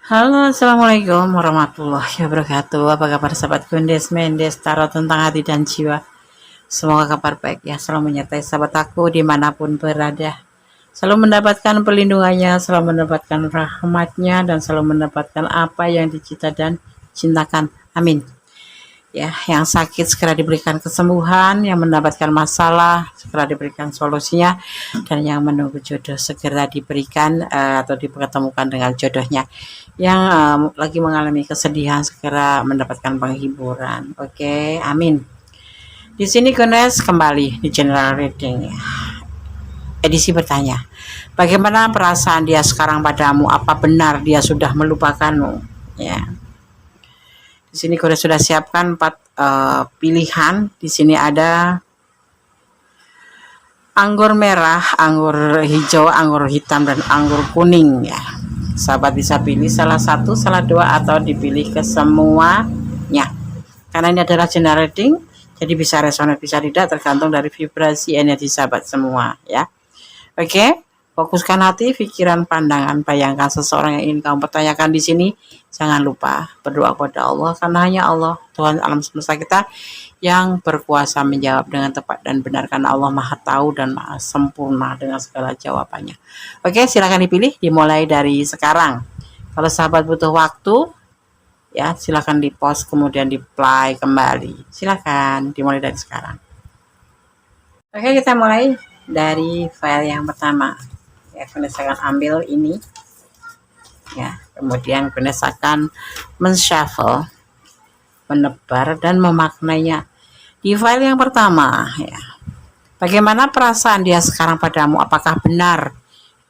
Halo, assalamualaikum warahmatullahi wabarakatuh. Apa kabar sahabat Gundes Mendes Tarot tentang hati dan jiwa? Semoga kabar baik ya, selalu menyertai sahabat aku dimanapun berada. Selalu mendapatkan perlindungannya, selalu mendapatkan rahmatnya, dan selalu mendapatkan apa yang dicita dan cintakan. Amin. Ya, yang sakit segera diberikan kesembuhan, yang mendapatkan masalah segera diberikan solusinya, dan yang menunggu jodoh segera diberikan atau dipertemukan dengan jodohnya. Yang lagi mengalami kesedihan segera mendapatkan penghiburan. Oke, amin. Di sini Gunes kembali di general reading. Edisi bertanya, bagaimana perasaan dia sekarang padamu? Apa benar dia sudah melupakanmu? Ya. Di sini Gunes sudah siapkan 4 pilihan. Di sini ada anggur merah, anggur hijau, anggur hitam, dan anggur kuning ya. Sahabat bisa pilih salah satu, salah dua, atau dipilih ke semuanya. Karena ini adalah general reading, jadi bisa resonate, bisa tidak, tergantung dari vibrasi energi sahabat semua ya. Oke, fokuskan hati, pikiran, pandangan, bayangkan seseorang yang ingin kamu pertanyakan di sini. Jangan lupa berdoa kepada Allah, karena hanya Allah, Tuhan alam semesta kita, yang berkuasa menjawab dengan tepat dan benar, karena Allah maha tahu dan maha sempurna dengan segala jawabannya. Oke, silakan dipilih, dimulai dari sekarang. Kalau sahabat butuh waktu ya, silakan di post kemudian di play kembali. Silakan dimulai dari sekarang. Oke, kita mulai dari file yang pertama ya. Gunes akan ambil ini ya, kemudian Gunes akan men-shuffle, menebar dan memaknainya. Di file yang pertama ya, bagaimana perasaan dia sekarang padamu? Apakah benar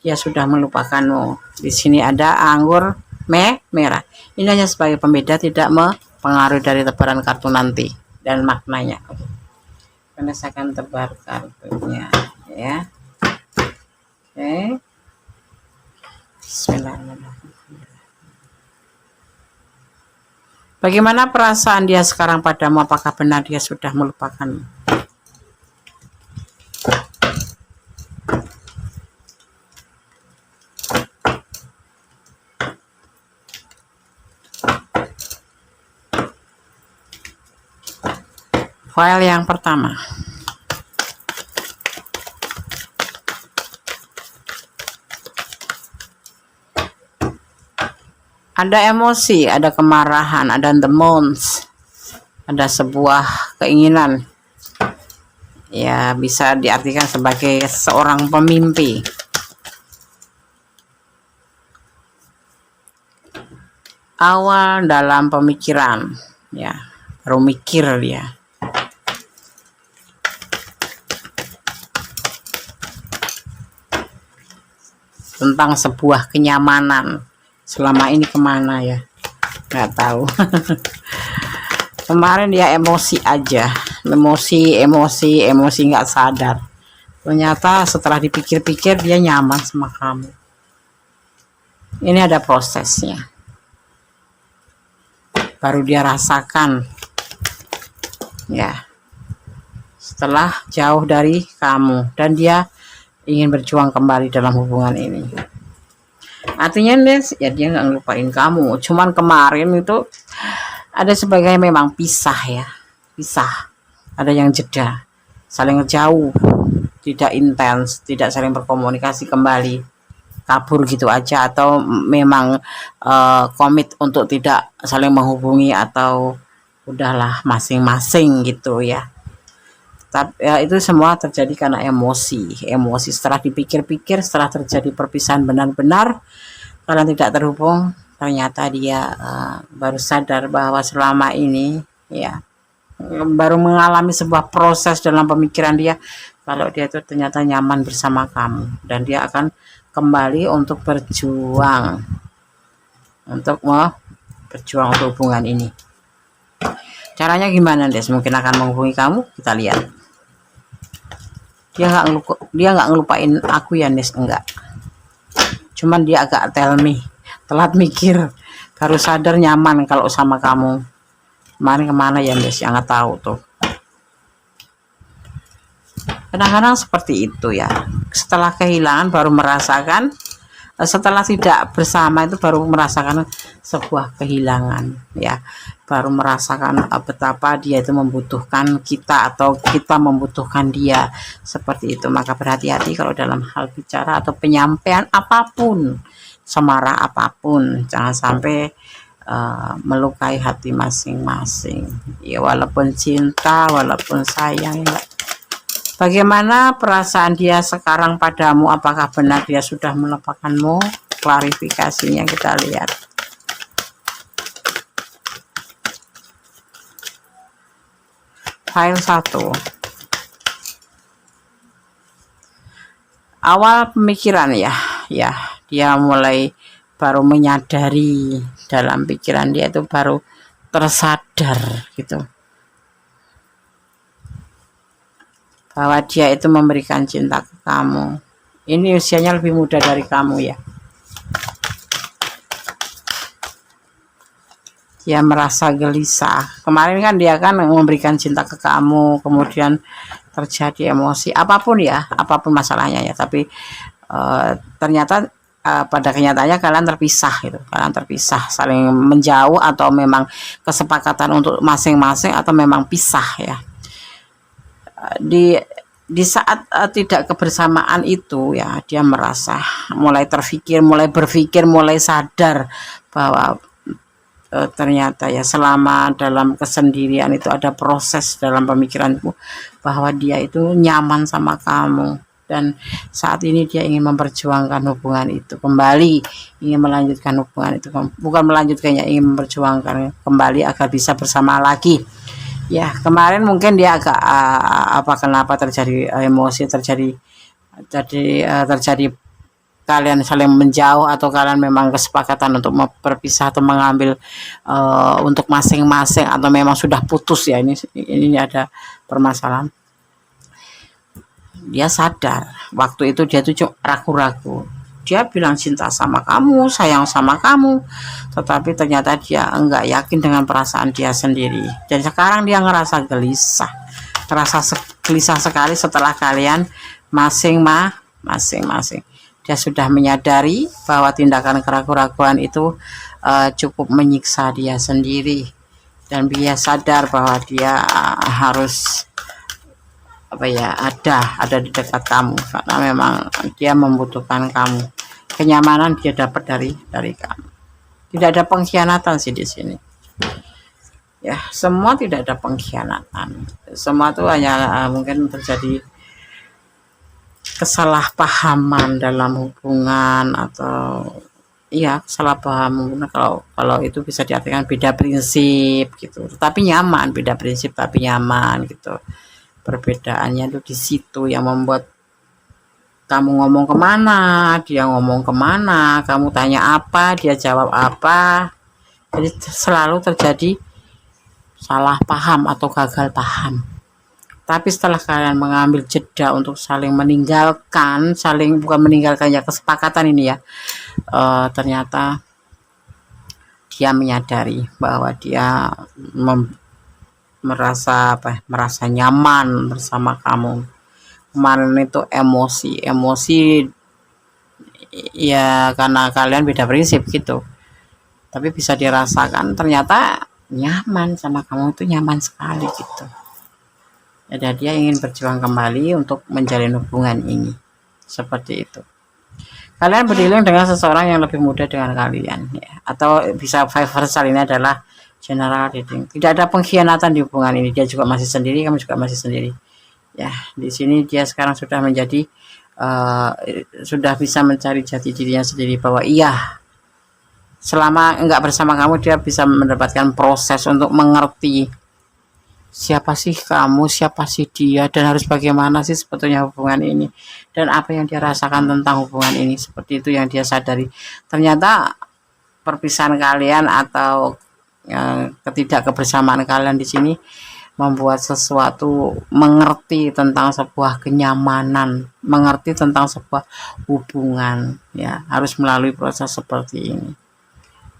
dia sudah melupakanmu? Di sini ada anggur merah. Ini hanya sebagai pembeda, tidak mempengaruhi dari tebaran kartu nanti dan maknanya. Gunes akan tebar kartunya ya. Oke. Bismillahirrahmanirrahim. Bagaimana perasaan dia sekarang padamu? Apakah benar dia sudah melupakanmu? File yang pertama. Ada emosi, ada kemarahan, ada demons, ada sebuah keinginan. Ya, bisa diartikan sebagai seorang pemimpi. Awal dalam pemikiran, ya, baru mikir dia. Tentang sebuah kenyamanan. Selama ini kemana ya? Nggak tahu. Kemarin dia emosi aja, emosi nggak sadar. Ternyata setelah dipikir-pikir dia nyaman sama kamu. Ini ada prosesnya. Baru dia rasakan, ya. Setelah jauh dari kamu dan dia ingin berjuang kembali dalam hubungan ini. Artinya ya dia nggak ngelupain kamu, cuman kemarin itu ada sebagai memang pisah ya, pisah, ada yang jeda, saling jauh, tidak intens, tidak saling berkomunikasi kembali, kabur gitu aja, atau memang komit untuk tidak saling menghubungi, atau udahlah masing-masing gitu ya. Tapi ya, itu semua terjadi karena emosi setelah dipikir-pikir, setelah terjadi perpisahan benar-benar karena tidak terhubung, ternyata dia baru sadar bahwa selama ini ya baru mengalami sebuah proses dalam pemikiran dia kalau dia itu ternyata nyaman bersama kamu, dan dia akan kembali untuk berjuang untuk hubungan ini. Caranya gimana, Des? Mungkin akan menghubungi kamu, kita lihat. Dia nggak ngelupain aku ya, Des, enggak. Cuman dia agak telat mikir, baru sadar nyaman kalau sama kamu. Kemarin kemana ya, Des? Yang nggak tahu tuh. Kadang-kadang seperti itu ya. Setelah kehilangan baru merasakan setelah tidak bersama itu baru merasakan sebuah kehilangan, ya, baru merasakan betapa dia itu membutuhkan kita atau kita membutuhkan dia, seperti itu. Maka berhati-hati kalau dalam hal bicara atau penyampaian apapun, semarah apapun, jangan sampai melukai hati masing-masing, ya, walaupun cinta, walaupun sayang, ya. Bagaimana perasaan dia sekarang padamu? Apakah benar dia sudah melupakanmu? Klarifikasinya kita lihat. File 1. Awal pemikiran, ya, dia mulai baru menyadari, dalam pikiran dia itu baru tersadar gitu, bahwa dia itu memberikan cinta ke kamu. Ini usianya lebih muda dari kamu, ya. Dia merasa gelisah. Kemarin kan dia kan memberikan cinta ke kamu, kemudian terjadi emosi, apapun, ya, apapun masalahnya, ya. Tapi ternyata pada kenyataannya kalian terpisah gitu. Kalian terpisah, saling menjauh, atau memang kesepakatan untuk masing-masing, atau memang pisah, ya. Di saat tidak kebersamaan itu, ya, dia merasa mulai berpikir, mulai sadar bahwa ternyata, ya, selama dalam kesendirian itu ada proses dalam pemikiranku bahwa dia itu nyaman sama kamu, dan saat ini dia ingin memperjuangkan hubungan itu kembali, ingin melanjutkan hubungan itu, bukan melanjutkannya, ingin memperjuangkan kembali agar bisa bersama lagi. Ya, kemarin mungkin dia agak kenapa terjadi emosi, terjadi kalian saling menjauh, atau kalian memang kesepakatan untuk berpisah atau mengambil untuk masing-masing, atau memang sudah putus, ya. Ini ada permasalahan. Dia sadar waktu itu dia tuh ragu-ragu. Dia bilang cinta sama kamu, sayang sama kamu, tetapi ternyata dia enggak yakin dengan perasaan dia sendiri. Dan sekarang dia ngerasa gelisah, gelisah sekali setelah kalian masing-masing. Dia sudah menyadari bahwa tindakan keraguan itu cukup menyiksa dia sendiri, dan dia sadar bahwa dia harus ada di dekat kamu, karena memang dia membutuhkan kamu. Kenyamanan dia dapat dari kamu. Tidak ada pengkhianatan sih di sini, ya. Semua tidak ada pengkhianatan, semua itu hanya mungkin terjadi kesalahpahaman dalam hubungan, atau, iya, kesalahpahaman. Kalau itu bisa diartikan beda prinsip gitu, tapi nyaman, beda prinsip tapi nyaman gitu. Perbedaannya itu di situ yang membuat kamu ngomong kemana, dia ngomong kemana, kamu tanya apa, dia jawab apa. Jadi selalu terjadi salah paham atau gagal paham. Tapi setelah kalian mengambil jeda untuk saling meninggalkan, bukan meninggalkan, ya, kesepakatan ini, ya, ternyata dia menyadari bahwa dia merasa nyaman bersama kamu. Kemarin itu emosi, ya, karena kalian beda prinsip gitu, tapi bisa dirasakan ternyata nyaman sama kamu, itu nyaman sekali gitu. Jadi dia ingin berjuang kembali untuk menjalin hubungan ini, seperti itu. Kalian berdealing dengan seseorang yang lebih muda dengan kalian, ya, atau bisa vice versa. Ini adalah general reading. Tidak ada pengkhianatan di hubungan ini. Dia juga masih sendiri, kamu juga masih sendiri, ya. Di sini dia sekarang sudah menjadi sudah bisa mencari jati dirinya sendiri, bahwa iya, selama enggak bersama kamu dia bisa mendapatkan proses untuk mengerti siapa sih kamu, siapa sih dia, dan harus bagaimana sih sebetulnya hubungan ini, dan apa yang dia rasakan tentang hubungan ini. Seperti itu yang dia sadari. Ternyata perpisahan kalian atau ketidakkebersamaan kalian di sini membuat sesuatu, mengerti tentang sebuah kenyamanan, mengerti tentang sebuah hubungan, ya, harus melalui proses seperti ini,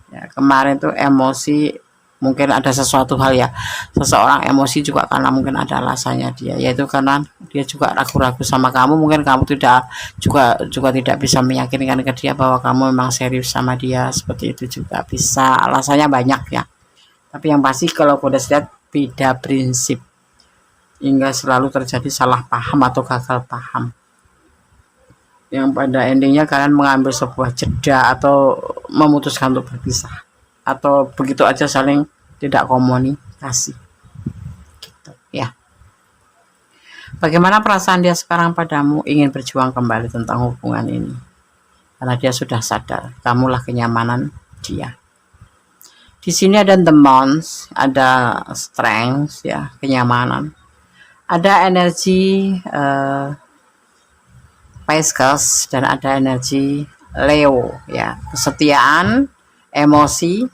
ya. Kemarin tuh emosi, Mungkin ada sesuatu hal ya, seseorang emosi juga karena mungkin ada alasannya dia, yaitu karena dia juga ragu-ragu sama kamu. Mungkin kamu tidak juga tidak bisa meyakinkan ke dia bahwa kamu memang serius sama dia, seperti itu juga bisa. Alasannya banyak ya, tapi yang pasti kalau kode lihat beda prinsip hingga selalu terjadi salah paham atau gagal paham, yang pada endingnya kalian mengambil sebuah jeda atau memutuskan untuk berpisah, atau begitu aja saling tidak komunikasi gitu ya. Bagaimana perasaan dia sekarang padamu? Ingin berjuang kembali tentang hubungan ini karena dia sudah sadar kamulah kenyamanan dia. Di sini ada the months, ada strength ya, kenyamanan, ada energi Pisces, dan ada energi Leo ya, kesetiaan, emosi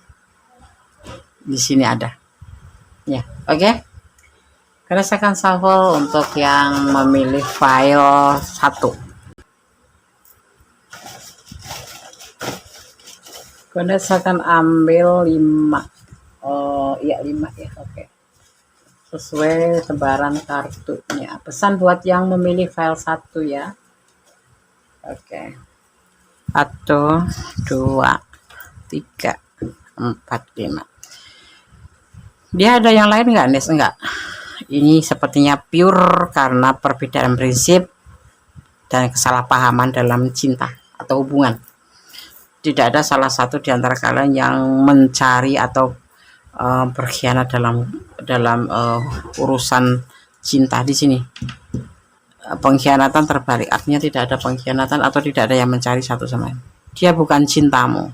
di sini ada ya. Oke, karena saya akan shuffle untuk yang memilih file 1. Karena saya akan ambil 5. Oh iya 5 ya. Oke, sesuai sebaran kartunya. Pesan buat yang memilih file 1 ya. Oke, 1 2 3 4 5. Dia ada yang lain nggak, Nes? Enggak. Ini sepertinya pure karena perbedaan prinsip dan kesalahpahaman dalam cinta atau hubungan. Tidak ada salah satu di antara kalian yang mencari atau berkhianat dalam urusan cinta di sini. Pengkhianatan terbalik, artinya tidak ada pengkhianatan atau tidak ada yang mencari satu sama lain. Dia bukan cintamu.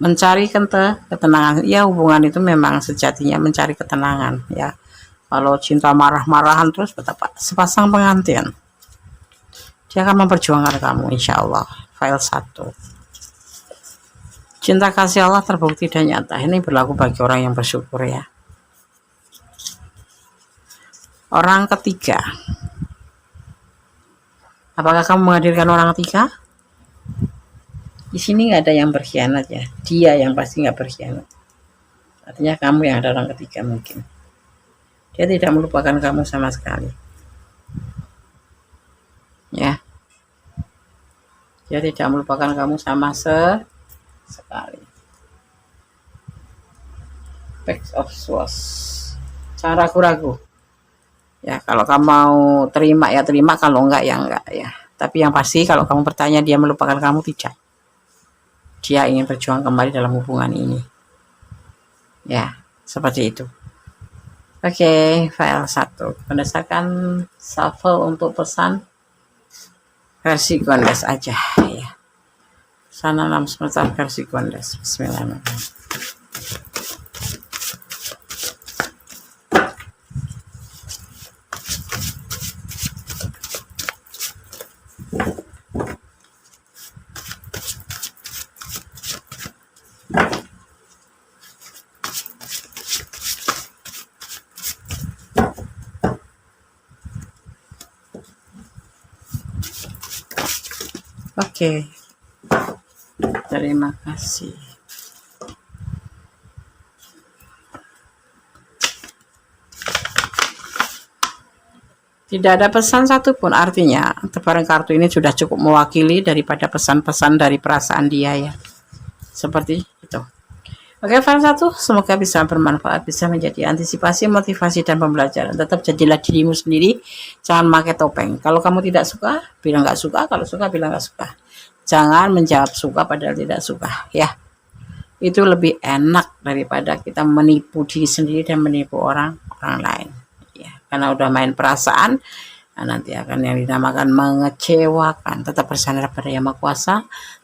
Mencari ketenangan ya, hubungan itu memang sejatinya mencari ketenangan ya. Kalau cinta marah-marahan terus betapa sepasang pengantin, dia akan memperjuangkan kamu insya Allah. File 1, cinta kasih Allah terbukti dan nyata. Ini berlaku bagi orang yang bersyukur ya. Orang ketiga, apakah kamu menghadirkan orang ketiga? Di sini nggak ada yang berkhianat ya, dia yang pasti nggak berkhianat. Artinya kamu yang ada orang ketiga mungkin. Dia tidak melupakan kamu sama sekali. Ya. Dia tidak melupakan kamu sama sekali. Page of Swords. Jangan ragu-ragu. Ya, kalau kamu mau terima ya terima, kalau enggak ya enggak ya. Tapi yang pasti kalau kamu bertanya dia melupakan kamu, tidak. Dia ingin berjuang kembali dalam hubungan ini. Ya, seperti itu. Oke, file 1. Berdasarkan shuffle untuk pesan versi Gondes aja ya. Sana 6 semester versi Gondes. Bismillahirrahmanirrahim. Oke, terima kasih. Tidak ada pesan satupun, artinya tebaran kartu ini sudah cukup mewakili daripada pesan-pesan dari perasaan dia ya. Seperti itu. Oke, file 1 semoga bisa bermanfaat, bisa menjadi antisipasi, motivasi, dan pembelajaran. Tetap jadilah dirimu sendiri, jangan pakai topeng. Kalau kamu tidak suka, bilang nggak suka. Kalau suka, bilang nggak suka. Jangan menjawab suka padahal tidak suka ya. Itu lebih enak daripada kita menipu diri sendiri dan menipu orang lain ya. Karena udah main perasaan, nah nanti akan yang dinamakan mengecewakan. Tetap bersandar pada Yang Maha Kuasa,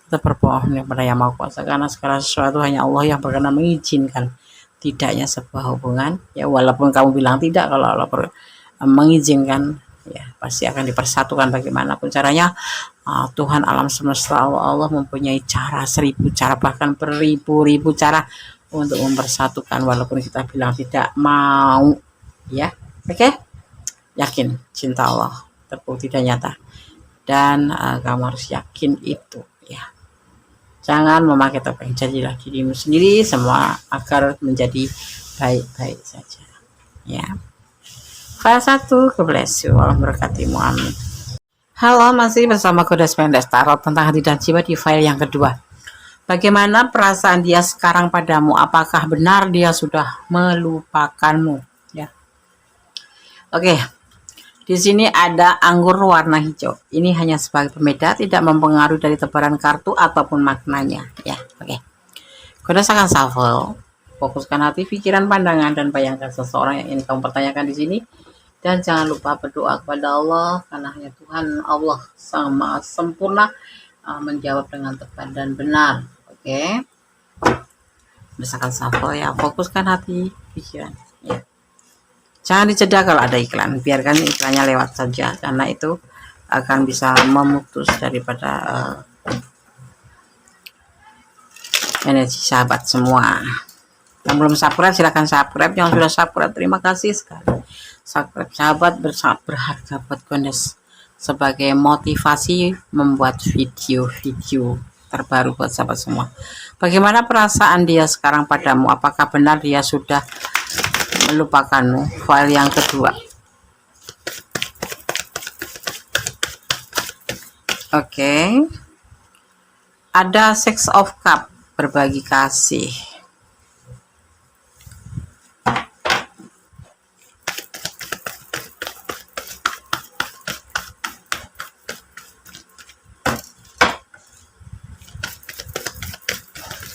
tetap berbohong kepada Yang Maha Kuasa, karena segala sesuatu hanya Allah yang berkenan mengizinkan tidaknya sebuah hubungan ya. Walaupun kamu bilang tidak, kalau Allah mengizinkan ya pasti akan dipersatukan bagaimanapun caranya. Tuhan alam semesta Allah mempunyai cara 1000 cara, bahkan beribu-ribu cara untuk mempersatukan walaupun kita bilang tidak mau ya. Oke, yakin cinta Allah terbukti dan nyata, dan kamu harus yakin itu ya. Jangan memakai topeng, jadilah dirimu sendiri, semua agar menjadi baik-baik saja. Ya. File 1, God bless you. Allah berkatimu, amin. Halo, masih bersama Goddess Pendes Tarot tentang hati dan jiwa di file yang kedua. Bagaimana perasaan dia sekarang padamu? Apakah benar dia sudah melupakanmu? Ya. Oke. Di sini ada anggur warna hijau. Ini hanya sebagai pembeda, tidak mempengaruhi dari tebaran kartu ataupun maknanya. Ya, oke. Goddess akan shuffle. Fokuskan hati, pikiran, pandangan, dan bayangkan seseorang yang ingin kamu pertanyakan di sini. Dan jangan lupa berdoa kepada Allah, karena hanya Tuhan Allah Sang Maha Sempurna menjawab dengan tepat dan benar. Oke. Goddess akan shuffle ya. Fokuskan hati, pikiran. Ya. Jangan dijeda kalau ada iklan, biarkan iklannya lewat saja, karena itu akan bisa memutus daripada energi sahabat semua. Yang belum subscribe silahkan subscribe, yang sudah subscribe terima kasih sekali. Subscribe sahabat berharga buat Goddess sebagai motivasi membuat video-video terbaru buat sahabat semua. Bagaimana perasaan dia sekarang padamu? Apakah benar dia sudah melupakanmu? File yang kedua. Oke. Ada Six of Cup, berbagi kasih.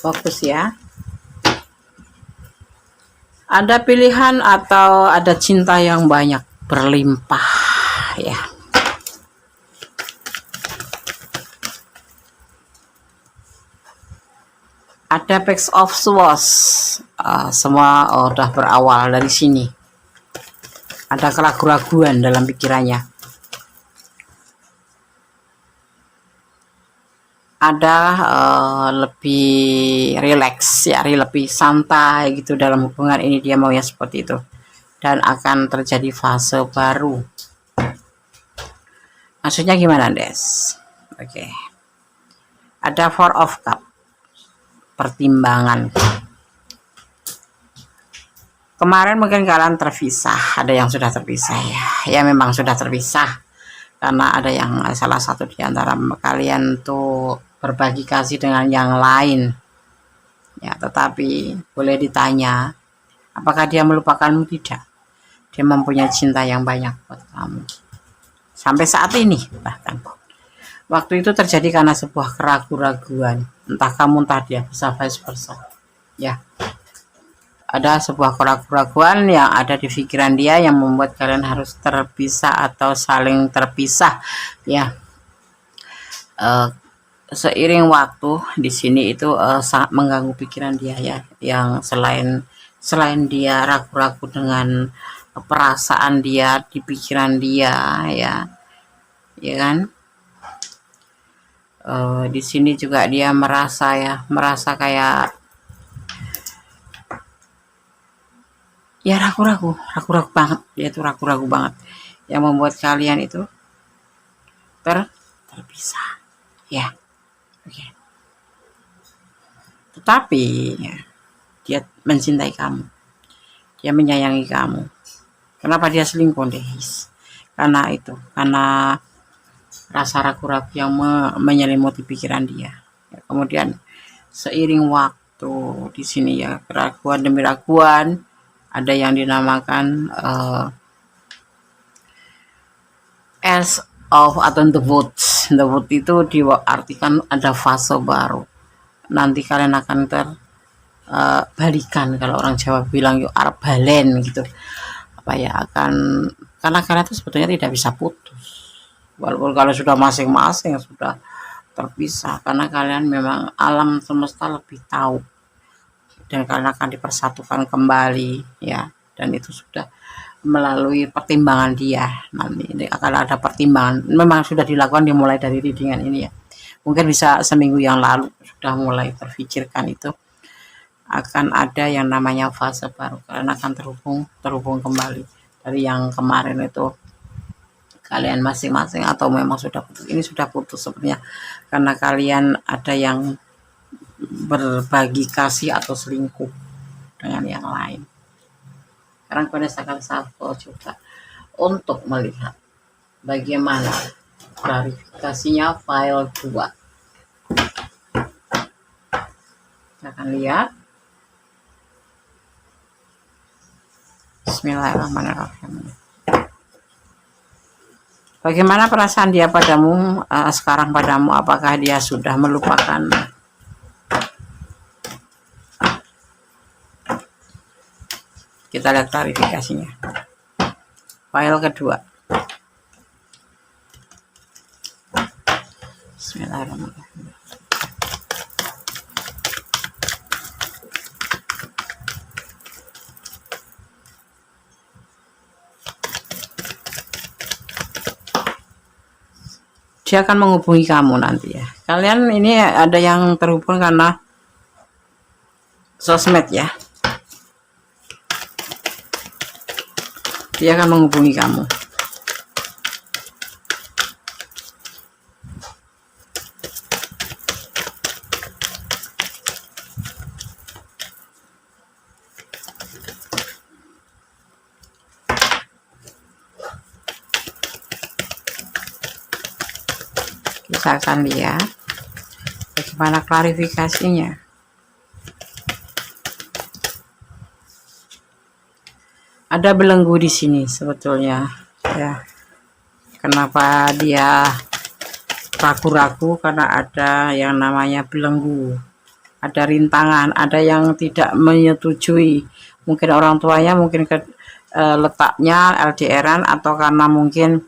Fokus ya. Ada pilihan atau ada cinta yang banyak berlimpah ya. Ada Page of Swords. Semua udah berawal dari sini. Ada keraguan-raguan dalam pikirannya. Ada lebih rileks ya, lebih santai gitu dalam hubungan ini, dia mau ya seperti itu. Dan akan terjadi fase baru. Maksudnya gimana, Des? Oke. Ada Four of Cup, pertimbangan. Kemarin mungkin kalian terpisah, ada yang sudah terpisah ya memang sudah terpisah, karena ada yang salah satu di antara kalian tuh berbagi kasih dengan yang lain ya. Tetapi boleh ditanya, apakah dia melupakanmu? Tidak. Dia mempunyai cinta yang banyak buat kamu sampai saat ini. Bahkan waktu itu terjadi karena sebuah keraguan-raguan, entah kamu entah dia, bisa vice versa ya. Ada sebuah keraguan-raguan yang ada di pikiran dia yang membuat kalian harus terpisah atau saling terpisah ya. Seiring waktu di sini itu sangat mengganggu pikiran dia ya, yang selain dia ragu-ragu dengan perasaan dia di pikiran dia ya kan. Di sini juga dia merasa kayak ya ragu-ragu banget, dia tuh ragu-ragu banget yang membuat kalian itu terpisah ya. Oke. Tetapi ya, dia mencintai kamu, dia menyayangi kamu. Kenapa dia selingkuh, Des? Karena itu, karena rasa ragu-ragu yang menyelimuti pikiran dia ya. Kemudian seiring waktu di sini ya, keraguan demi raguan, ada yang dinamakan As of atau The Woods. The Wood itu diartikan ada fase baru. Nanti kalian akan balikan, kalau orang Jawa bilang yuk arep balen gitu. Apa ya, akan, karena kalian itu sebetulnya tidak bisa putus. Walaupun kalian sudah masing-masing sudah terpisah, karena kalian memang alam semesta lebih tahu. Dan kalian akan dipersatukan kembali ya. Dan itu sudah melalui pertimbangan dia. Nanti ini akan ada pertimbangan, memang sudah dilakukan dimulai dari readingan ini ya. Mungkin bisa seminggu yang lalu sudah mulai terfikirkan itu akan ada yang namanya fase baru. Kalian akan terhubung kembali dari yang kemarin itu kalian masing-masing, atau memang sudah putus. Ini sudah putus sebenarnya karena kalian ada yang berbagi kasih atau selingkuh dengan yang lain. Sekarang Kodes akan shuffle juga untuk melihat bagaimana klarifikasinya file 2. Kita akan lihat. Bismillahirrahmanirrahim. Bagaimana perasaan dia padamu sekarang padamu? Apakah dia sudah melupakan? Kita lihat klarifikasinya. File kedua. Bismillahirrahmanirrahim. Dia akan menghubungi kamu nanti ya. Kalian ini ada yang terhubung karena sosmed ya. Dia akan menghubungi kamu. Kita akan lihat bagaimana klarifikasinya. Ada belenggu di sini sebetulnya ya. Kenapa dia ragu-ragu? Karena ada yang namanya belenggu, ada rintangan, ada yang tidak menyetujui. Mungkin orang tuanya, mungkin letaknya LDRan, atau karena mungkin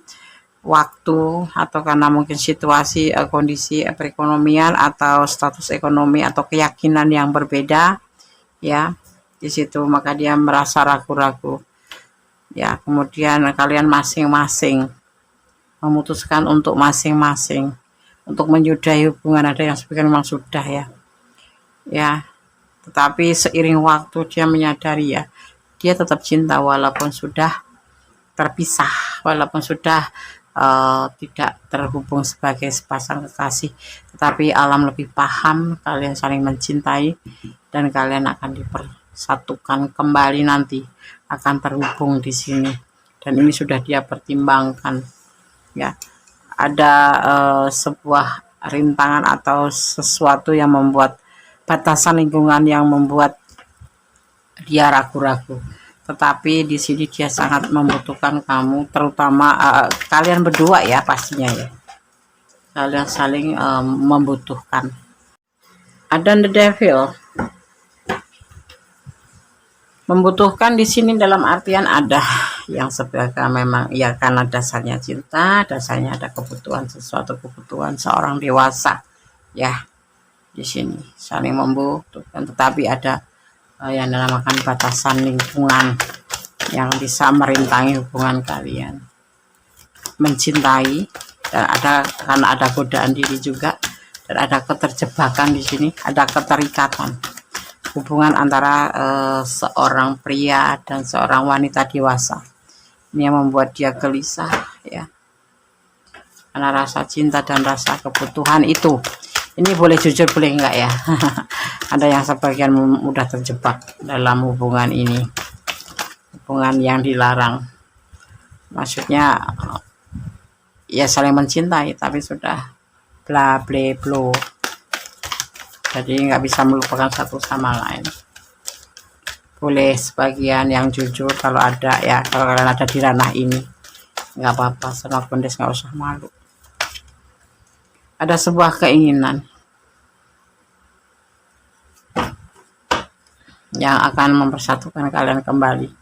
waktu, atau karena mungkin situasi kondisi perekonomian atau status ekonomi atau keyakinan yang berbeda ya di situ, maka dia merasa ragu-ragu ya. Kemudian kalian masing-masing memutuskan untuk masing-masing untuk menyudahi hubungan. Ada yang sebagian memang sudah ya, tetapi seiring waktu dia menyadari ya, dia tetap cinta walaupun sudah terpisah, walaupun sudah tidak terhubung sebagai sepasang kekasih, tetapi alam lebih paham kalian saling mencintai dan kalian akan dipersatukan kembali nanti, akan terhubung di sini. Dan ini sudah dia pertimbangkan ya. Ada sebuah rintangan atau sesuatu yang membuat batasan lingkungan yang membuat dia ragu-ragu. Tetapi di sini dia sangat membutuhkan kamu, terutama kalian berdua ya pastinya ya. Kalian saling membutuhkan. Ada the devil. Membutuhkan di sini dalam artian ada yang sebagai memang ya, karena dasarnya cinta, dasarnya ada kebutuhan, sesuatu kebutuhan seorang dewasa ya. Di sini saling membutuhkan, tetapi ada yang dinamakan batasan lingkungan yang bisa merintangi hubungan kalian. Mencintai, dan ada karena ada godaan diri juga, dan ada keterjebakan di sini, ada keterikatan hubungan antara seorang pria dan seorang wanita dewasa. Ini yang membuat dia gelisah ya, karena rasa cinta dan rasa kebutuhan itu. Ini boleh jujur boleh enggak ya. Ada yang sebagian mudah terjebak dalam hubungan ini, hubungan yang dilarang. Maksudnya ya saling mencintai tapi sudah bla ble blo, jadi nggak bisa melupakan satu sama lain. Boleh sebagian yang jujur kalau ada ya, kalau kalian ada di ranah ini nggak apa-apa, sama Kondes nggak usah malu. Ada sebuah keinginan yang akan mempersatukan kalian kembali.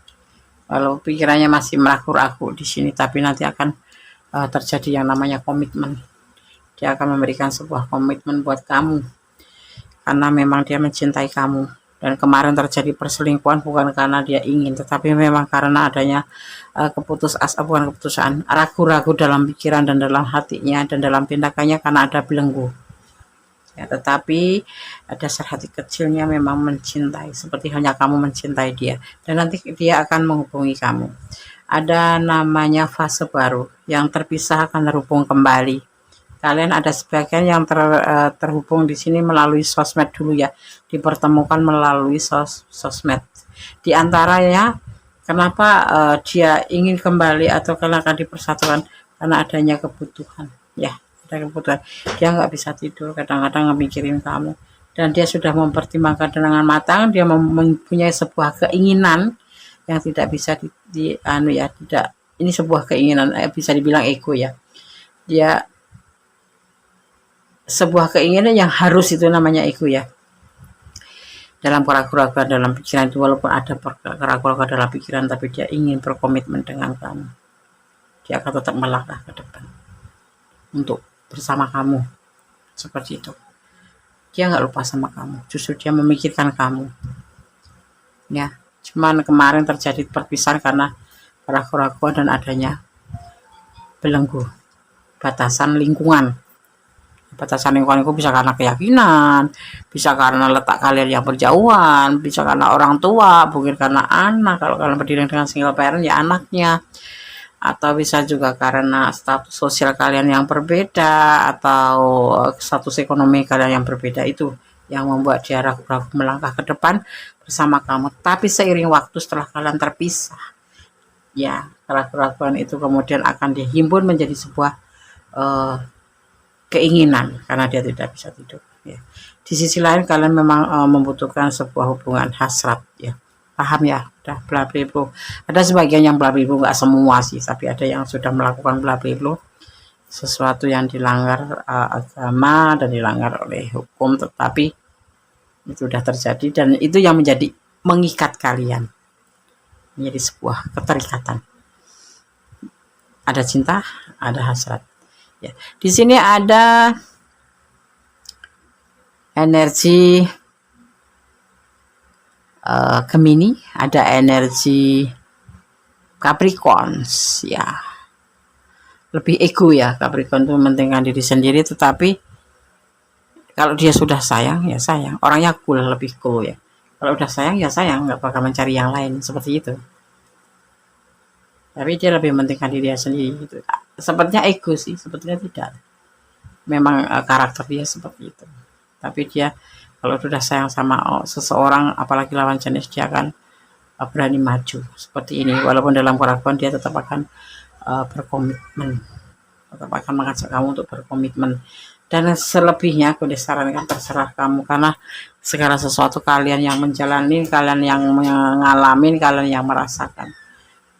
Walau pikirannya masih meragu-ragu di sini, tapi nanti akan terjadi yang namanya komitmen. Dia akan memberikan sebuah komitmen buat kamu, karena memang dia mencintai kamu. Dan kemarin terjadi perselingkuhan bukan karena dia ingin, tetapi memang karena adanya bukan keputusan, ragu-ragu dalam pikiran dan dalam hatinya dan dalam tindakannya, karena ada belenggu ya. Tetapi dasar hati kecilnya memang mencintai, seperti hanya kamu mencintai dia, dan nanti dia akan menghubungi kamu. Ada namanya fase baru, yang terpisah akan terhubung kembali, kalian ada sebagian yang terhubung di sini melalui sosmed dulu ya, dipertemukan melalui sosmed. Di antaranya kenapa dia ingin kembali atau karena akan dipersatukan, karena adanya kebutuhan ya, ada kebutuhan. Dia nggak bisa tidur, kadang-kadang mikirin kamu, dan dia sudah mempertimbangkan dengan matang. Dia mempunyai sebuah keinginan yang tidak bisa tidak, ini sebuah keinginan, bisa dibilang ego ya. Dia sebuah keinginan yang harus, itu namanya ego ya, dalam keraguan dalam pikiran itu. Walaupun ada keraguan dalam pikiran, tapi dia ingin berkomitmen dengan kamu. Dia akan tetap melangkah ke depan untuk bersama kamu, seperti itu. Dia nggak lupa sama kamu, justru dia memikirkan kamu ya. Cuman kemarin terjadi perpisahan karena keraguan dan adanya belenggu batasan lingkungan. Batasan lingkungan itu bisa karena keyakinan, bisa karena letak kalian yang berjauhan, bisa karena orang tua, mungkin karena anak. Kalau kalian berdiri dengan single parent ya anaknya, atau bisa juga karena status sosial kalian yang berbeda, atau status ekonomi kalian yang berbeda. Itu yang membuat dia ragu-ragu melangkah ke depan bersama kamu. Tapi seiring waktu setelah kalian terpisah ya, keraguan itu kemudian akan dihimpun menjadi sebuah keinginan, karena dia tidak bisa tidur ya. Di sisi lain kalian memang membutuhkan sebuah hubungan hasrat ya. Paham ya? Udah bla bla bla. Ada sebagian yang bla bla bla, nggak semua sih, tapi ada yang sudah melakukan bla bla bla, sesuatu yang dilanggar agama dan dilanggar oleh hukum, tetapi itu sudah terjadi, dan itu yang mengikat kalian menjadi sebuah keterikatan. Ada cinta, ada hasrat ya. Di sini ada energi Gemini, ada energi Capricorn ya. Lebih ego ya, Capricorn itu mementingkan diri sendiri, tetapi kalau dia sudah sayang ya sayang, orangnya cool, lebih cool ya. Kalau udah sayang ya sayang, nggak bakal mencari yang lain, seperti itu. Tapi dia lebih mementingkan diri dia sendiri gitu. Sepertinya ego sih, sebetulnya tidak. Memang karakter dia seperti itu. Tapi dia kalau sudah sayang sama seseorang, apalagi lawan jenis, dia akan berani maju seperti ini. Walaupun dalam keraguan, dia tetap akan berkomitmen, tetap akan mengajak kamu untuk berkomitmen. Dan selebihnya aku disarankan terserah kamu, karena segala sesuatu kalian yang menjalani, kalian yang mengalami, kalian yang merasakan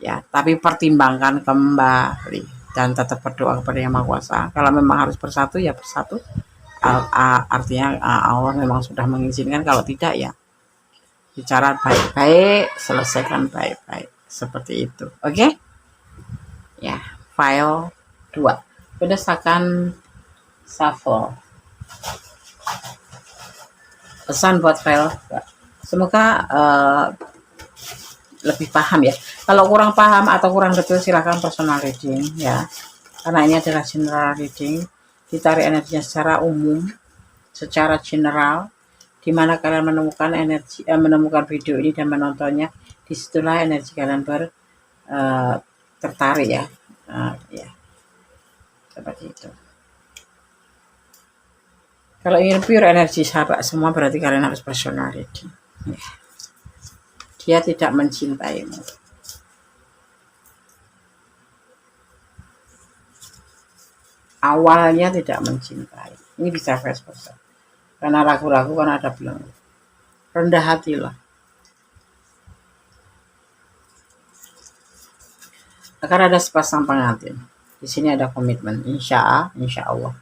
ya. Tapi pertimbangkan kembali dan tetap berdoa kepada Yang Maha Kuasa. Kalau memang harus bersatu ya bersatu, artinya Allah memang sudah mengizinkan. Kalau tidak ya bicara baik-baik, selesaikan baik-baik, seperti itu. Oke ya. File 2 berdasarkan shuffle. Pesan buat file 2, semoga lebih paham ya. Kalau kurang paham atau kurang detail, silahkan personal reading ya, karena ini adalah general reading. Ditarik energinya secara umum, secara general, di mana kalian menemukan energi, menemukan video ini dan menontonnya, disitulah energi kalian tertarik ya. Ya seperti itu. Kalau ingin pure energi sahabat semua, berarti kalian harus personal reading ya. Dia tidak mencintaimu. Awalnya tidak mencintai. Ini bisa vice versa. Karena ragu-ragu, karena ada belenggu. Rendah hatilah. Akan ada sepasang pengantin. Di sini ada komitmen. Insya Allah.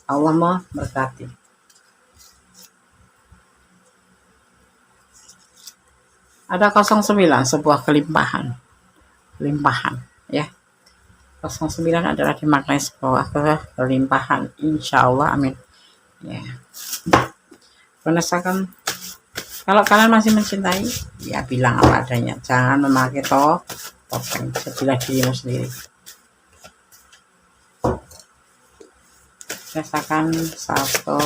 Allah memberkati. Ada 09, sebuah kelimpahan ya. 09 adalah dimaknai sebuah kelimpahan, insya Allah, amin ya. Berdasarkan, kalau kalian masih mencintai ya bilang apa adanya, jangan memakai topeng, jadilah dirimu sendiri. Berdasarkan satu,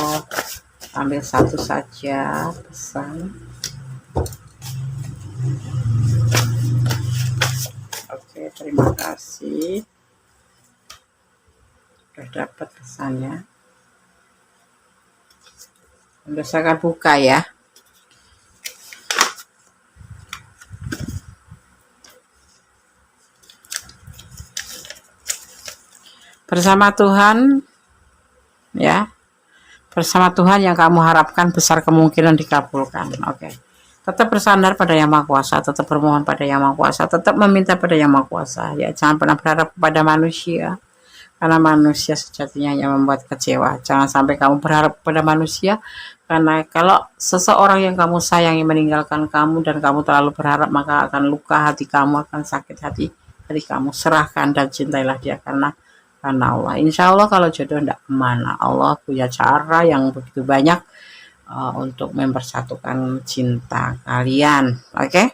ambil satu saja pesan. Oke, terima kasih. Udah dapat pesannya. Udah saya akan buka ya. Bersama Tuhan, ya. Bersama Tuhan yang kamu harapkan besar kemungkinan dikabulkan. Oke. Tetap bersandar pada Yang Maha Kuasa, tetap bermohon pada Yang Maha Kuasa, tetap meminta pada Yang Maha Kuasa. Ya, jangan pernah berharap kepada manusia, karena manusia sejatinya yang membuat kecewa. Jangan sampai kamu berharap kepada manusia, karena kalau seseorang yang kamu sayangi meninggalkan kamu dan kamu terlalu berharap, maka akan luka hati kamu, akan sakit hati kamu. Serahkan dan cintailah dia karena Allah. Insya Allah kalau jodoh tidak kemana, Allah punya cara yang begitu banyak untuk mempersatukan cinta kalian. Oke.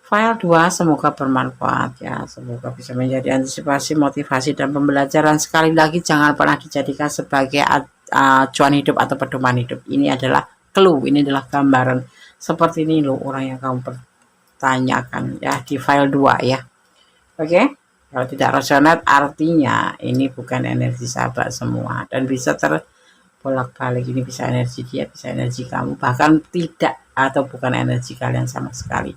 File 2 semoga bermanfaat ya, semoga bisa menjadi antisipasi, motivasi, dan pembelajaran. Sekali lagi jangan pernah dijadikan sebagai acuan hidup atau pedoman hidup. Ini adalah clue, ini adalah gambaran. Seperti ini loh orang yang kamu pertanyakan ya di file 2 ya. Oke. Kalau tidak resonate artinya ini bukan energi sahabat semua, dan bisa terbolak-balik. Ini bisa energi dia, bisa energi kamu, bahkan tidak atau bukan energi kalian sama sekali.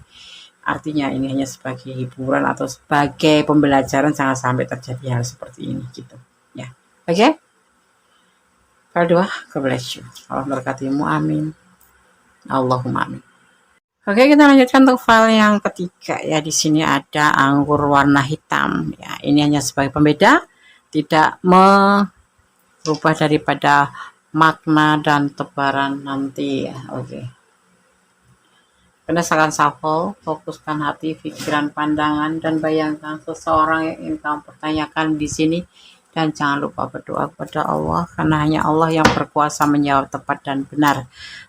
Artinya ini hanya sebagai hiburan atau sebagai pembelajaran, jangan sampai terjadi hal seperti ini gitu ya. Oke. File 2, God bless you. Allah berkatimu, amin. Allahumma amin. Oke, kita lanjutkan untuk file yang ketiga ya. Di sini ada anggur warna hitam ya. Ini hanya sebagai pembeda, tidak merubah daripada makna dan tebaran nanti ya. Oke. Berdasarkan shuffle, fokuskan hati, pikiran, pandangan, dan bayangkan seseorang yang ingin kamu pertanyakan di sini. Dan jangan lupa berdoa kepada Allah, karena hanya Allah yang berkuasa menjawab tepat dan benar.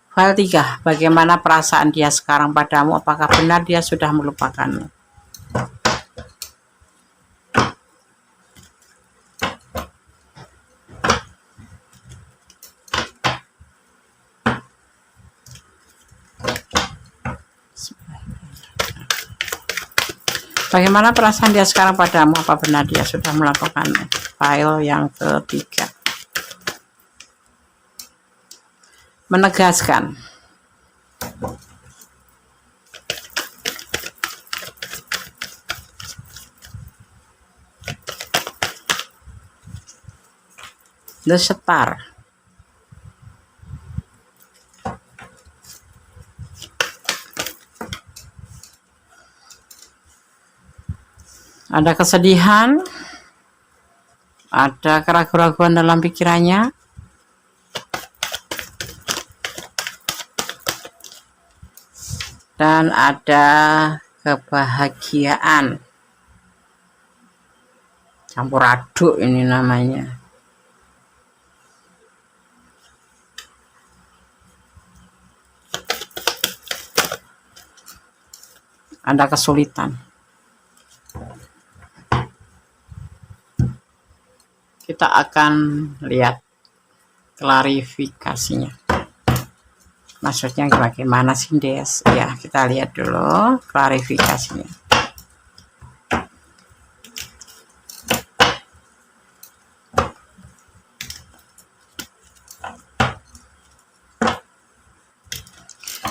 File 3, bagaimana perasaan dia sekarang padamu? Apakah benar dia sudah melupakanmu? Bagaimana perasaan dia sekarang padamu? Apa benar dia sudah melakukannya? File yang ketiga. Menegaskan. The Star. Ada kesedihan, ada keraguan-keraguan dalam pikirannya, dan ada kebahagiaan. Campur aduk ini namanya. Ada kesulitan. Kita akan lihat klarifikasinya. Maksudnya bagaimana sih, Des? Ya, kita lihat dulu klarifikasinya.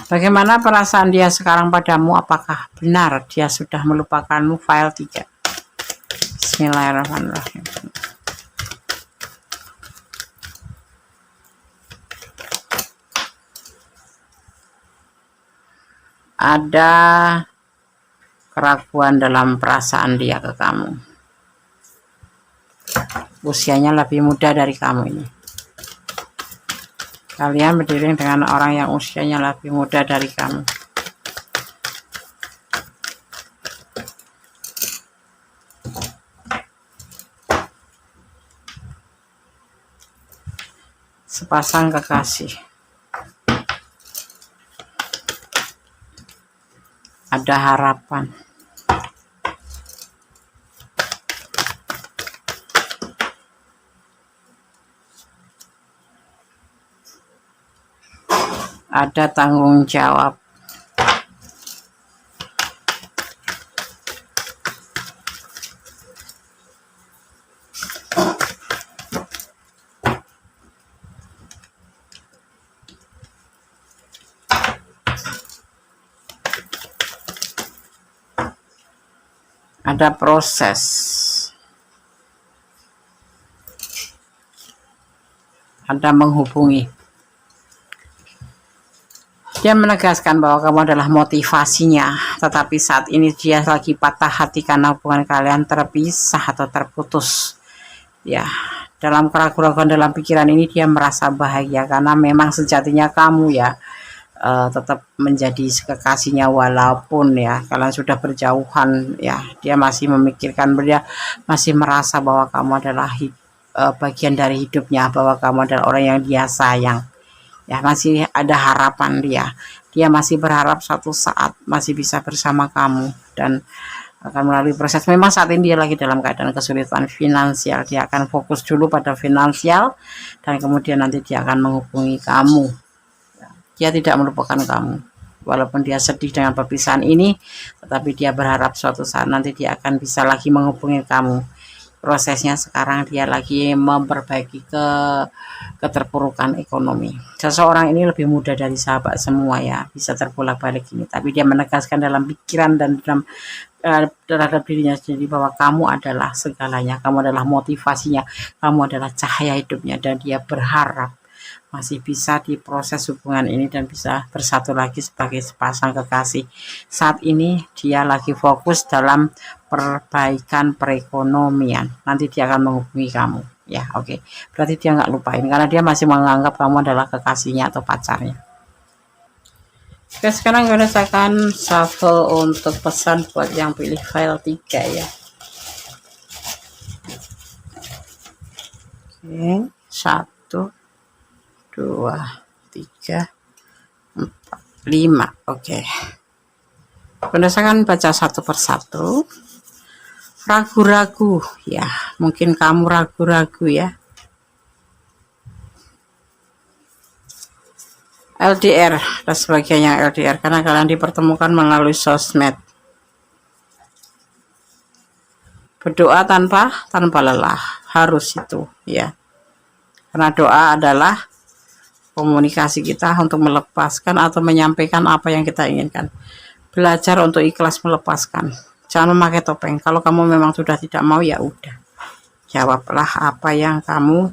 Bagaimana perasaan dia sekarang padamu? Apakah benar dia sudah melupakanmu? File 3. Bismillahirrahmanirrahim. Ada keraguan dalam perasaan dia ke kamu. Usianya lebih muda dari kamu ini. Kalian berdiri dengan orang yang usianya lebih muda dari kamu. Sepasang kekasih. Ada harapan. Ada tanggung jawab. ada proses, ada menghubungi. Dia menegaskan bahwa kamu adalah motivasinya, tetapi saat ini dia lagi patah hati karena hubungan kalian terpisah atau terputus. Ya, dalam keraguan dalam pikiran ini dia merasa bahagia karena memang sejatinya kamu ya tetap menjadi kekasihnya, walaupun ya kalian sudah berjauhan ya, dia masih memikirkan, dia masih merasa bahwa kamu adalah bagian dari hidupnya, bahwa kamu adalah orang yang dia sayang. Ya, masih ada harapan dia masih berharap suatu saat masih bisa bersama kamu dan akan melalui proses. Memang saat ini dia lagi dalam keadaan kesulitan finansial, dia akan fokus dulu pada finansial dan kemudian nanti dia akan menghubungi kamu. Dia tidak melupakan kamu walaupun dia sedih dengan perpisahan ini, tetapi dia berharap suatu saat nanti dia akan bisa lagi menghubungi kamu. Prosesnya sekarang dia lagi memperbaiki keterpurukan ekonomi. Seseorang ini lebih muda dari sahabat semua ya, bisa terbolak-balik ini, tapi dia menegaskan dalam pikiran dan dalam terhadap dirinya sendiri bahwa kamu adalah segalanya, kamu adalah motivasinya, kamu adalah cahaya hidupnya, dan dia berharap masih bisa diproses hubungan ini dan bisa bersatu lagi sebagai sepasang kekasih. Saat ini dia lagi fokus dalam perbaikan perekonomian. Nanti dia akan menghubungi kamu ya. Oke, berarti dia nggak lupain karena dia masih menganggap kamu adalah kekasihnya atau pacarnya. Oke, sekarang gue rasakan shuffle untuk pesan buat yang pilih file 3 ya. Oke, 1 2 3 4 5. Oke, berdasarkan baca satu persatu. Ragu-ragu ya, mungkin kamu ragu-ragu ya. LDR dan sebagainya, LDR karena kalian dipertemukan melalui sosmed. Berdoa tanpa lelah, harus itu ya, karena doa adalah komunikasi kita untuk melepaskan atau menyampaikan apa yang kita inginkan. Belajar untuk ikhlas melepaskan, jangan memakai topeng. Kalau kamu memang sudah tidak mau, ya udah, jawablah apa yang kamu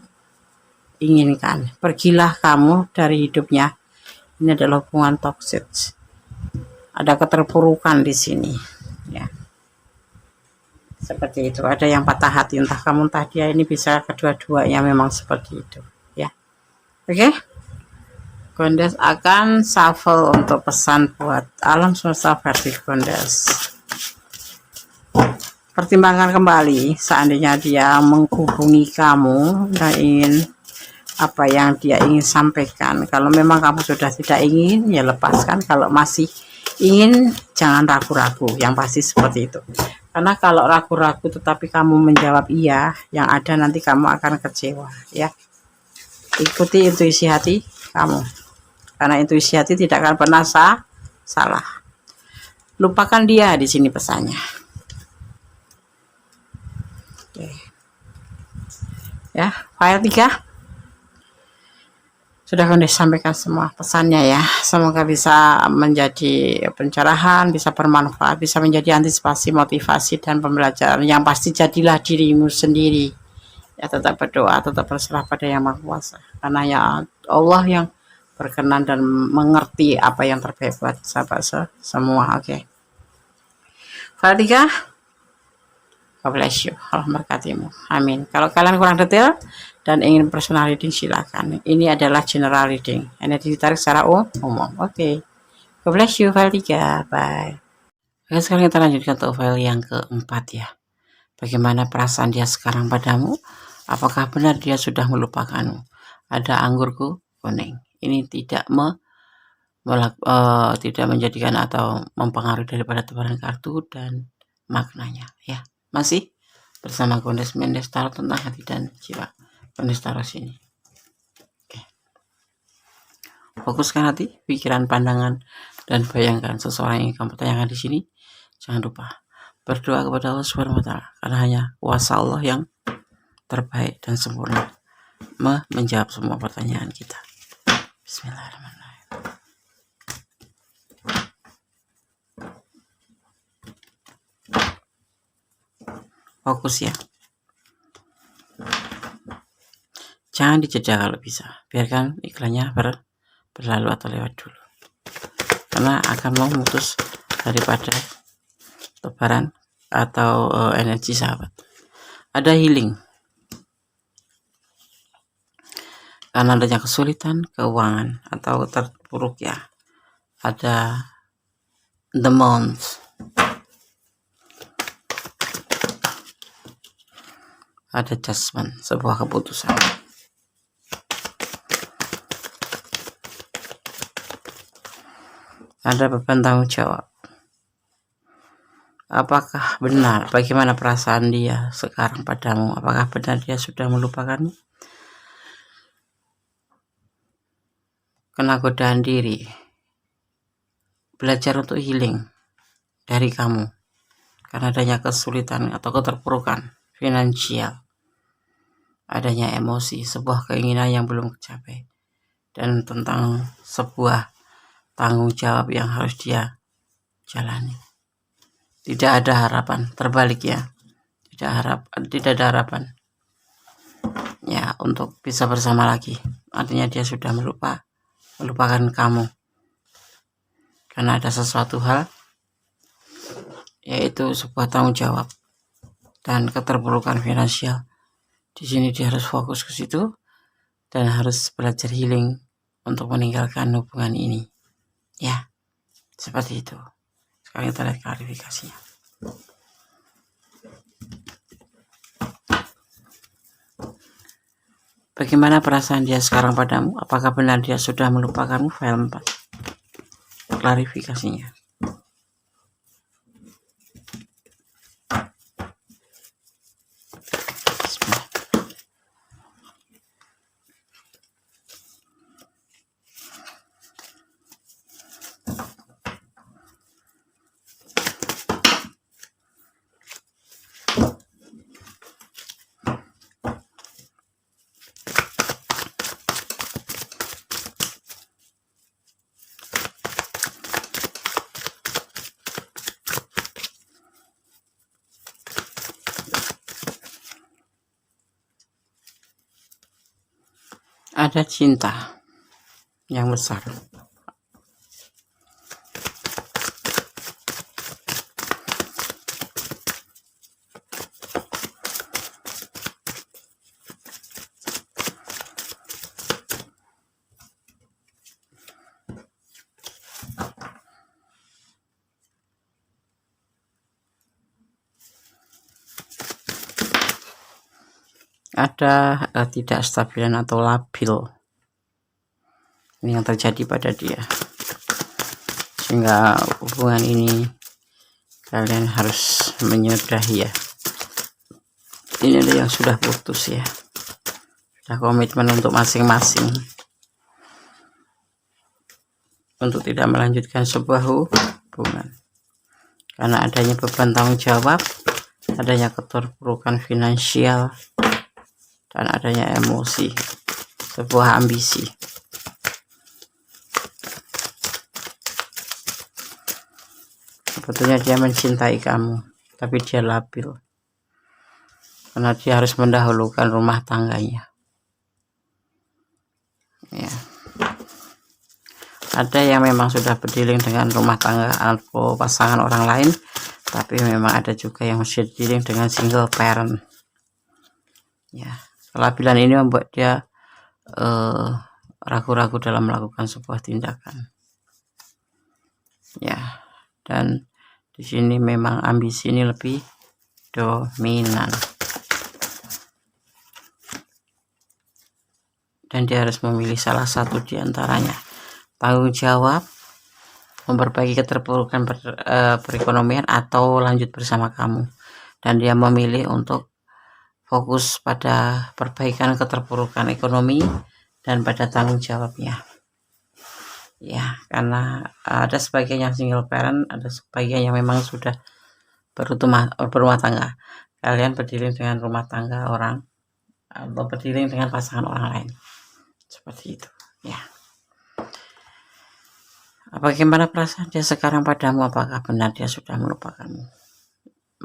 inginkan, pergilah kamu dari hidupnya. Ini adalah hubungan toksik, ada keterpurukan di sini ya, seperti itu. Ada yang patah hati, entah kamu entah dia, ini bisa kedua-duanya memang seperti itu ya. Oke, Gondes akan shuffle untuk pesan buat alam semesta versi Gondes. Pertimbangkan kembali, seandainya dia menghubungi kamu dan ingin apa yang dia ingin sampaikan. Kalau memang kamu sudah tidak ingin, ya lepaskan. Kalau masih ingin, jangan ragu-ragu, yang pasti seperti itu. Karena kalau ragu-ragu tetapi kamu menjawab iya, yang ada nanti kamu akan kecewa ya. Ikuti intuisi hati kamu, karena intuisi hati tidak akan pernah salah. Lupakan dia, di sini pesannya. Oke. Ya, file 3 sudah Gondes sampaikan semua pesannya ya. Semoga bisa menjadi pencerahan, bisa bermanfaat, bisa menjadi antisipasi, motivasi, dan pembelajaran. Yang pasti jadilah dirimu sendiri ya, tetap berdoa, tetap berserah pada Yang Maha Kuasa, karena ya Allah yang berkenan dan mengerti apa yang terbaik buat sahabat semua. Oke, file 3, God bless you, Allah memberkatimu, amin. Kalau kalian kurang detail dan ingin personal reading, silakan. Ini adalah general reading, energi ditarik secara umum. Oke, God bless you, file 3, bye. Oke, sekarang kita lanjutkan ke file yang keempat ya. Bagaimana perasaan dia sekarang padamu? Apakah benar dia sudah melupakanmu? Ada anggurku kuning. Ini tidak tidak menjadikan atau mempengaruhi daripada tebaran kartu dan maknanya ya. Masih bersama Gondes Mendes Tarot tentang hati dan jiwa. Gondes Tarot sini. Oke. Fokuskan hati, pikiran, pandangan, dan bayangkan seseorang yang kamu tanyakan di sini. Jangan lupa berdoa kepada Allah Subhanahu wa Ta'ala, karena hanya kuasa Allah yang terbaik dan sempurna menjawab semua pertanyaan kita. Bismillahirrahmanirrahim. fokus ya. Jangan dijeda kalau bisa, biarkan iklannya berlalu atau lewat dulu, karena akan memutus daripada tebaran atau energi sahabat. Ada healing karena adanya kesulitan keuangan atau terpuruk ya. Ada the month, ada judgment, sebuah keputusan. Ada beban tanggung jawab. Apakah benar? Bagaimana perasaan dia sekarang padamu? Apakah benar dia sudah melupakanmu? Kena godaan diri. Belajar untuk healing dari kamu karena adanya kesulitan atau keterpurukan finansial, adanya emosi, sebuah keinginan yang belum tercapai, dan tentang sebuah tanggung jawab yang harus dia jalani. Tidak ada harapan, terbalik ya, tidak ada harapan ya untuk bisa bersama lagi. Artinya dia sudah melupakan kamu karena ada sesuatu hal, yaitu sebuah tanggung jawab dan keterpurukan finansial. Di sini dia harus fokus ke situ dan harus belajar healing untuk meninggalkan hubungan ini ya, seperti itu. Sekarang kita lihat klarifikasinya. Bagaimana perasaan dia sekarang padamu? Apakah benar dia sudah melupakanmu? File 4 klarifikasinya. Ada cinta yang besar. Ada tidak stabilan atau labil ini yang terjadi pada dia, sehingga hubungan ini kalian harus menyudahi ya. Ini ada yang sudah putus ya, sudah komitmen untuk masing-masing untuk tidak melanjutkan sebuah hubungan karena adanya beban tanggung jawab, adanya keterpurukan finansial, dan adanya emosi, sebuah ambisi. Sebetulnya dia mencintai kamu, tapi dia labil karena dia harus mendahulukan rumah tangganya ya. Ada yang memang sudah berdealing dengan rumah tangga atau pasangan orang lain, tapi memang ada juga yang masih dealing dengan single parent ya. Kelabilan ini membuat dia ragu-ragu dalam melakukan sebuah tindakan ya. Dan di sini memang ambisi ini lebih dominan dan dia harus memilih salah satu di antaranya. Tanggung jawab, memperbaiki keterpurukan perekonomian, atau lanjut bersama kamu. Dan dia memilih untuk fokus pada perbaikan keterpurukan ekonomi dan pada tanggung jawabnya ya, karena ada sebagian yang single parent, ada sebagian yang memang sudah berumah tangga. Kalian berdiri dengan rumah tangga orang atau berdiri dengan pasangan orang lain, seperti itu ya. Bagaimana perasaan dia sekarang padamu? Apakah benar dia sudah melupakanmu?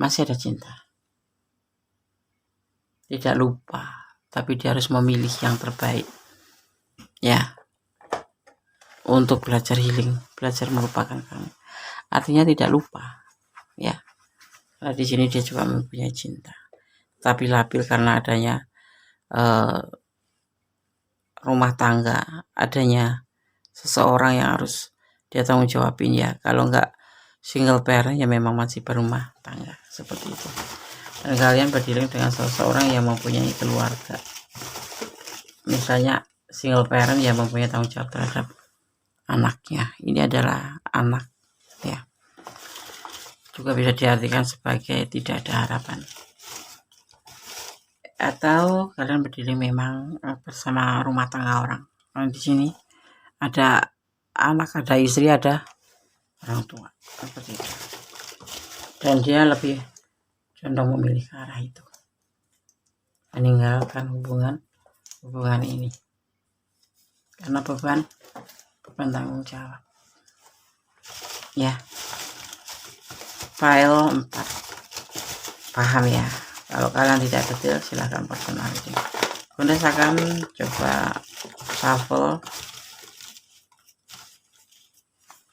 Masih ada cinta. tidak lupa, tapi dia harus memilih yang terbaik, ya, untuk belajar healing, belajar melupakan kamu. Artinya tidak lupa, ya. Karena di sini dia juga mempunyai cinta, tapi labil karena adanya rumah tangga, adanya seseorang yang harus dia tanggung jawabin, ya. Kalau enggak single parent, ya memang masih berumah tangga, seperti itu. Dan kalian berdealing dengan seseorang yang mempunyai keluarga, misalnya single parent yang mempunyai tanggung jawab terhadap anaknya. Ini adalah anak, ya. Juga bisa diartikan sebagai tidak ada harapan. Atau kalian berdiri memang bersama rumah tangga orang. Di sini ada anak, ada istri, ada orang tua, seperti itu. Dan dia lebih condong memilih ke arah itu, meninggalkan hubungan ini karena beban tanggung jawab, ya. File 4, paham ya? Kalau kalian tidak detail, silahkan personal reading. Kemudian akan coba shuffle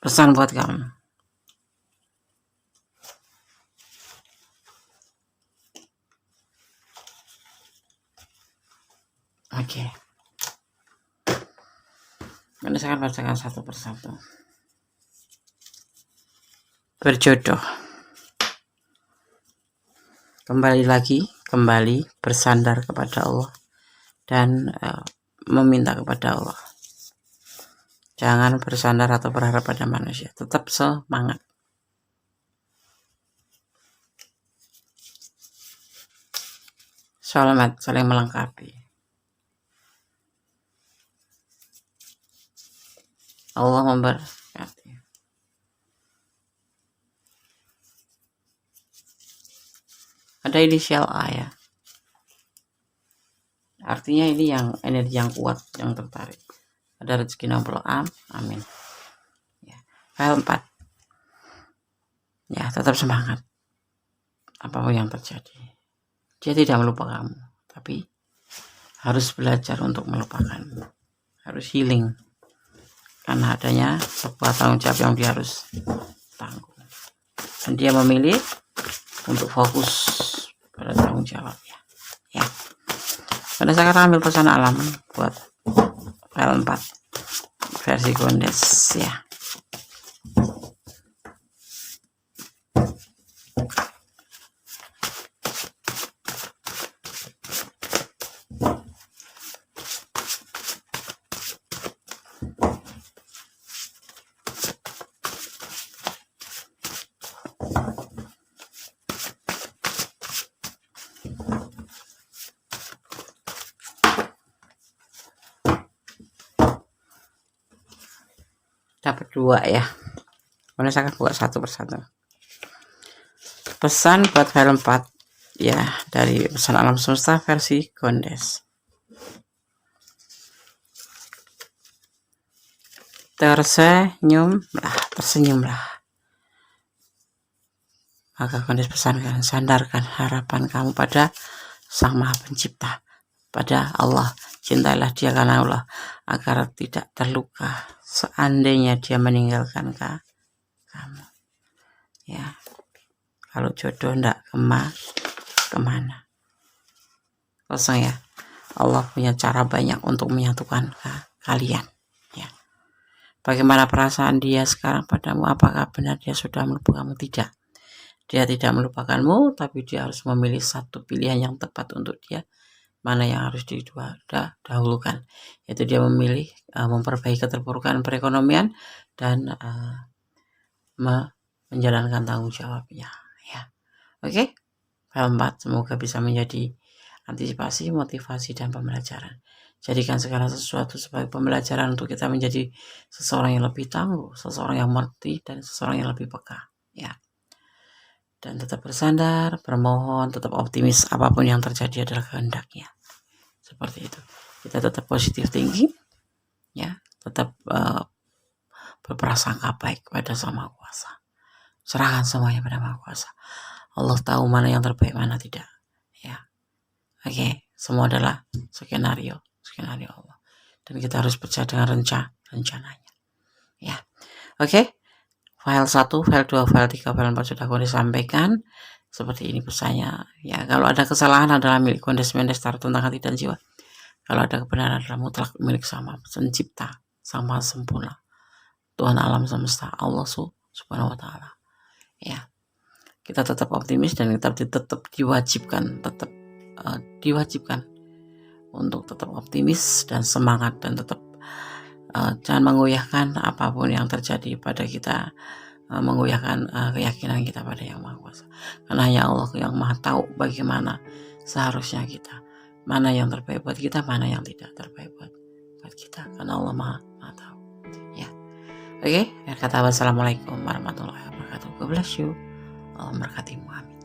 pesan buat kamu. Oke. Kemudian saya akan bacakan satu persatu. Berjodoh. Kembali bersandar kepada Allah dan meminta kepada Allah. Jangan bersandar atau berharap pada manusia. Tetap semangat. Selamat, saling melengkapi. Allah memberkati. Ada inisial A, ya. Artinya ini yang energi yang kuat, yang tertarik. Ada rezeki 60 amin. Ya. File 4. Ya, tetap semangat. Apapun yang terjadi. Dia tidak melupa kamu, tapi harus belajar untuk melupakanmu. Harus healing. Karena adanya sebuah tanggung jawab yang dia harus tanggung. Dan dia memilih untuk fokus pada tanggung jawabnya, ya. Pada saya ambil pesan alam buat file 4 versi Gondes, ya. Dapat 2, ya. Kemudian saya akan buat satu persatu. Pesan buat file 4, ya, dari pesan alam semesta versi Gondes. Tersenyumlah. Maka Gondes pesankan, sandarkan harapan kamu pada Sang Maha Pencipta, pada Allah. Cintailah dia karena Allah, agar tidak terluka seandainya dia meninggalkan kamu, ya. Kalau jodoh ndak kemana, kosong, ya. Allah punya cara banyak untuk menyatukan kalian, ya. Bagaimana perasaan dia sekarang padamu? Apakah benar dia sudah melupakan kamu? Tidak. Dia tidak melupakanmu, tapi dia harus memilih satu pilihan yang tepat untuk dia. Mana yang harus didahulukan, yaitu dia memilih memperbaiki keterpurukan perekonomian dan menjalankan tanggung jawabnya, ya. Oke. File 4 semoga bisa menjadi antisipasi, motivasi, dan pembelajaran. Jadikan segala sesuatu sebagai pembelajaran untuk kita menjadi seseorang yang lebih tangguh, seseorang yang mengerti, dan seseorang yang lebih peka, ya. Dan tetap bersandar, bermohon, tetap optimis, apapun yang terjadi adalah kehendaknya. Seperti itu. Kita tetap positif tinggi, ya. Tetap berprasangka baik pada Sang Maha Kuasa. Serahkan semuanya pada Maha Kuasa. Allah tahu mana yang terbaik, mana tidak, ya. Oke, semua adalah skenario Allah. Dan kita harus percaya dengan rencananya. Ya. Oke. File 1, file 2, file 3, file 4 sudah aku disampaikan. Seperti ini pesannya. Ya, kalau ada kesalahan adalah milik Kondes Mendes Taruh tentang hati dan jiwa. Kalau ada kebenaran adalah mutlak milik Sama Pencipta, Sang Maha Sempurna, Tuhan alam semesta, Allah Subhanahu wa taala. Ya. Kita tetap optimis dan kita tetap diwajibkan untuk tetap optimis dan semangat, dan tetap jangan mengoyahkan apapun yang terjadi pada kita, mengoyahkan keyakinan kita pada Yang Maha Kuasa, karena hanya Allah yang Maha tahu bagaimana seharusnya kita, mana yang terbaik buat kita, mana yang tidak terbaik buat kita, karena Allah Maha tahu. Ya, oke. Kata wassalamualaikum warahmatullahi wabarakatuh. God bless you. Allah memberkatimu. Amin.